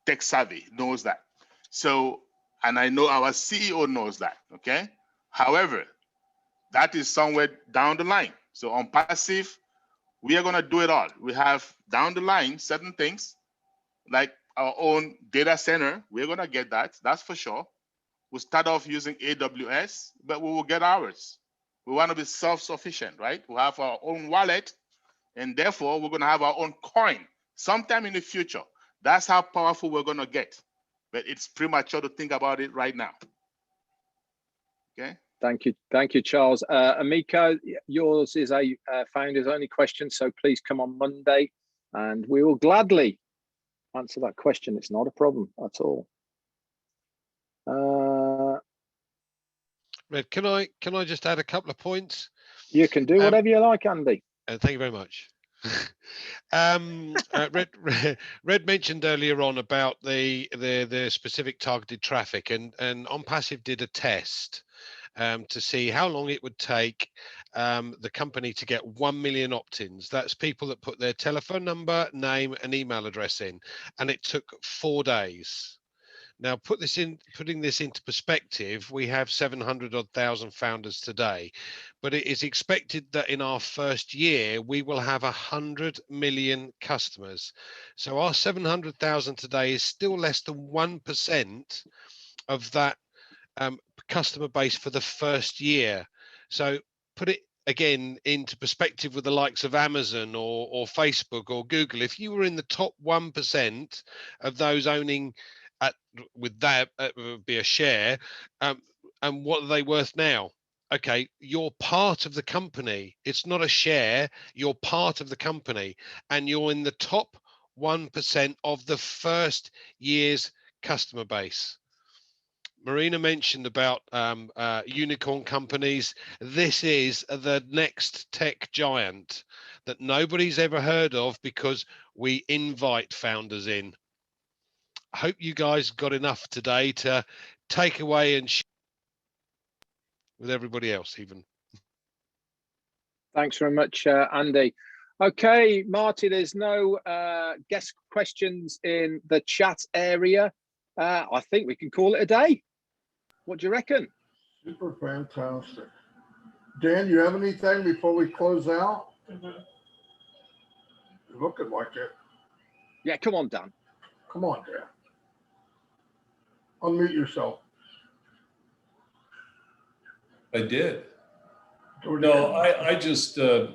tech savvy knows that. So, and I know our CEO knows that. Okay. However, that is somewhere down the line. So OnPassive, we are going to do it all. We have down the line certain things like our own data center. We're going to get that. That's for sure. We'll start off using AWS, but we will get ours. We want to be self-sufficient, right? We have our own wallet, and therefore we're going to have our own coin sometime in the future. That's how powerful we're going to get. But it's premature to think about it right now. Okay. Thank you, Charles. Amiko, yours is a founders only question, so please come on Monday, and we will gladly answer that question. It's not a problem at all. Red, can I just add a couple of points? You can do whatever you like, Andy. Thank you very much. Red mentioned earlier on about the specific targeted traffic, and OnPassive did a test to see how long it would take the company to get 1 million opt-ins. That's people that put their telephone number, name, and email address in, and it took 4 days. Now, putting this into perspective, we have 700,000 founders today, but it is expected that in our first year, we will have 100 million customers. So our 700,000 today is still less than 1% of that customer base for the first year. So put it again into perspective with the likes of Amazon or Facebook or Google. If you were in the top 1% of those owning with that would be a share, and what are they worth now? Okay, you're part of the company. It's not a share, you're part of the company, and you're in the top 1% of the first year's customer base. Marina mentioned about unicorn companies. This is the next tech giant that nobody's ever heard of because we invite founders in. I hope you guys got enough today to take away and share with everybody else even. Thanks very much, Andy. Okay, Marty, there's no guest questions in the chat area. I think we can call it a day. What do you reckon? Super fantastic. Dan, you have anything before we close out? You're looking like it. Yeah, come on, Dan. Come on, Dan. Unmute yourself. I did. No, I just, the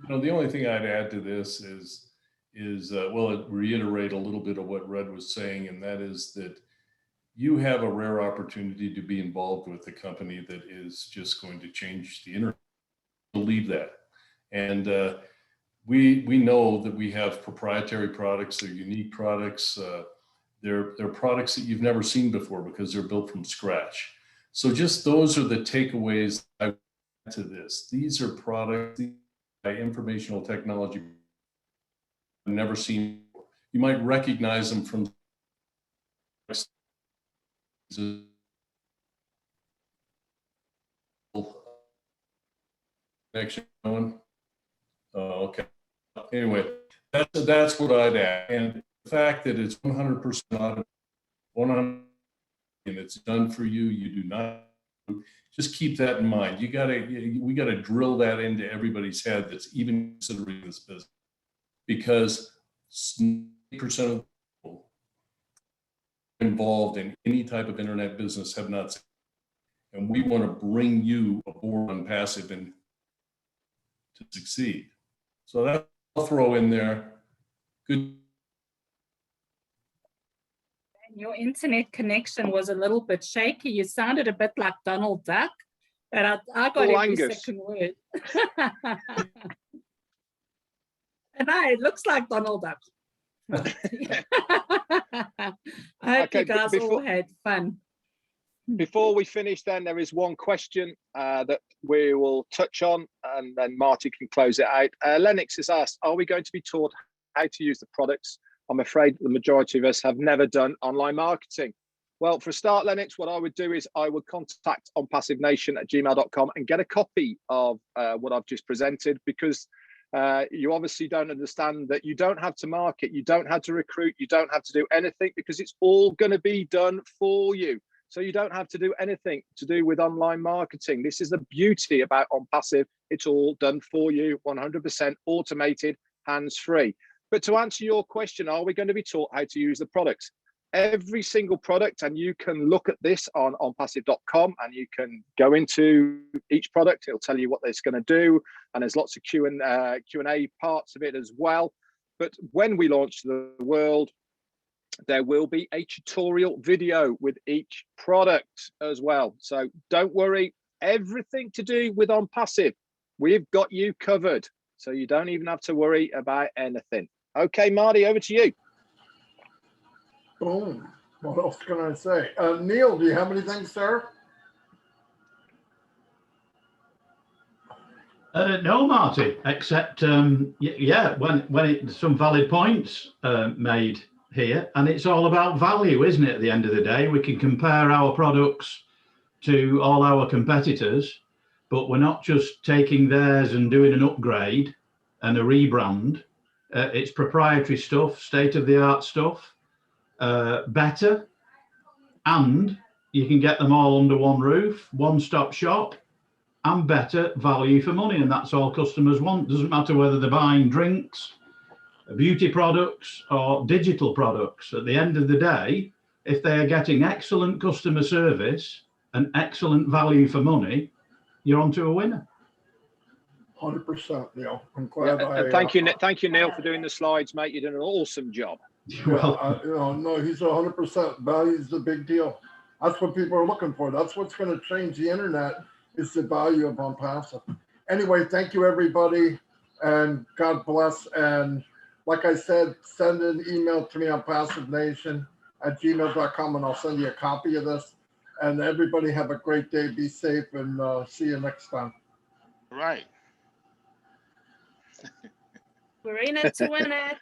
only thing I'd add to this is well, reiterate a little bit of what Red was saying, and that is that you have a rare opportunity to be involved with a company that is just going to change the internet. Believe that. And we know that we have proprietary products, they're unique products, they're products that you've never seen before because they're built from scratch. So just those are the takeaways I to this. These are products by informational technology I've never seen before. You might recognize them from connection on. Oh, okay. Anyway, that's what I'd add. And the fact that it's 100% automated, 100%, and it's done for you, you do not. Just keep that in mind. We gotta drill that into everybody's head that's even considering this business, because 90% of people involved in any type of internet business have not seen it. And we want to bring you aboard OnPassive and to succeed. So that I'll throw in there. Good. Your internet connection was a little bit shaky. You sounded a bit like Donald Duck, but I got every second word. And it looks like Donald Duck. I hope you guys all had fun. Before we finish, then there is one question that we will touch on, and then Marty can close it out. Lennox has asked, are we going to be taught how to use the products? I'm afraid the majority of us have never done online marketing. Well, for a start, Lennox, what I would do is I would contact onpassivenation@gmail.com and get a copy of what I've just presented, because you obviously don't understand that you don't have to market, you don't have to recruit, you don't have to do anything, because it's all going to be done for you. So you don't have to do anything to do with online marketing. This is the beauty about OnPassive. It's all done for you, 100% automated, hands-free. But to answer your question, are we going to be taught how to use the products? Every single product, and you can look at this on onpassive.com, and you can go into each product. It'll tell you what it's going to do, and there's lots of Q&A parts of it as well. But when we launch to the world, there will be a tutorial video with each product as well. So don't worry, everything to do with OnPassive, we've got you covered. So you don't even have to worry about anything. Okay, Marty, over to you. Boom. What else can I say? Neil, do you have anything, sir? No, Marty, except, yeah, when some valid points made here, and it's all about value, isn't it? At the end of the day, we can compare our products to all our competitors, but we're not just taking theirs and doing an upgrade and a rebrand. It's proprietary stuff, state-of-the-art stuff, better, and you can get them all under one roof, one-stop shop, and better value for money. And that's all customers want. Doesn't matter whether they're buying drinks, beauty products, or digital products. At the end of the day, if they are getting excellent customer service and excellent value for money, you're onto a winner. 100%, Neil. I'm glad. Thank you, Neil, for doing the slides, mate. You did an awesome job. Yeah, no, he's 100%. Value is the big deal. That's what people are looking for. That's what's going to change the internet, is the value of OnPassive. Anyway, thank you, everybody, and God bless. And like I said, send an email to me on passivenation@gmail.com, and I'll send you a copy of this. And everybody have a great day. Be safe, and see you next time. Right. We're in it to win it.